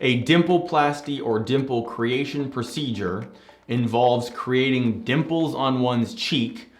A dimpleplasty or dimple creation procedure involves creating dimples on one's cheek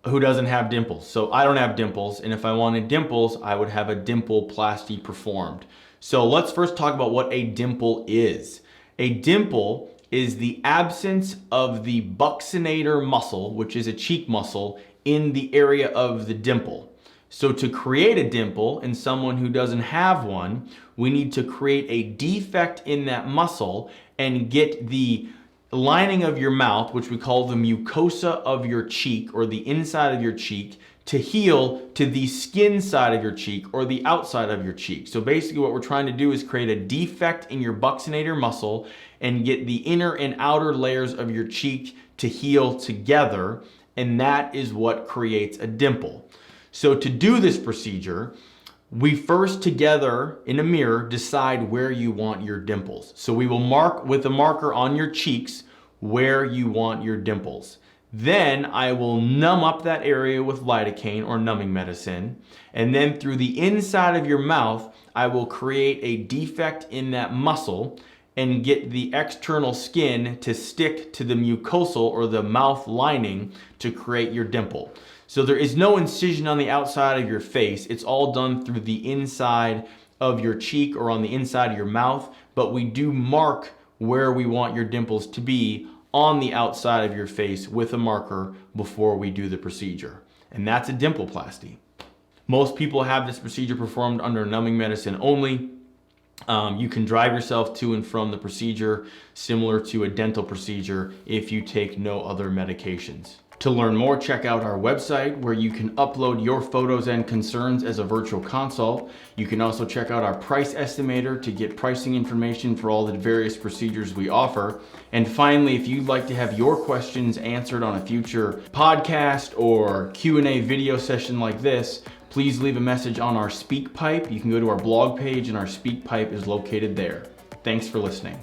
who doesn't have dimples. So I don't have dimples, and if I wanted dimples, I would have a dimpleplasty performed. So let's first talk about what a dimple is. A dimple is the absence of the buccinator muscle, which is a cheek muscle, in the area of the dimple. So to create a dimple in someone who doesn't have one, we need to create a defect in that muscle and get the lining of your mouth, which we call the mucosa of your cheek or the inside of your cheek, to heal to the skin side of your cheek or the outside of your cheek. So basically what we're trying to do is create a defect in your buccinator muscle and get the inner and outer layers of your cheek to heal together, and that is what creates a dimple. So to do this procedure, we first together in a mirror decide where you want your dimples. So we will mark with a marker on your cheeks where you want your dimples. Then I will numb up that area with lidocaine or numbing medicine. And then through the inside of your mouth, I will create a defect in that muscle and get the external skin to stick to the mucosal or the mouth lining to create your dimple. So there is no incision on the outside of your face. It's all done through the inside of your cheek or on the inside of your mouth, but we do mark where we want your dimples to be on the outside of your face with a marker before we do the procedure. And that's a dimpleplasty. Most people have this procedure performed under numbing medicine only. You can drive yourself to and from the procedure similar to a dental procedure if you take no other medications. To learn more, check out our website where you can upload your photos and concerns as a virtual consult. You can also check out our price estimator to get pricing information for all the various procedures we offer. And finally, if you'd like to have your questions answered on a future podcast or Q&A video session like this, please leave a message on our SpeakPipe. You can go to our blog page and our SpeakPipe is located there. Thanks for listening.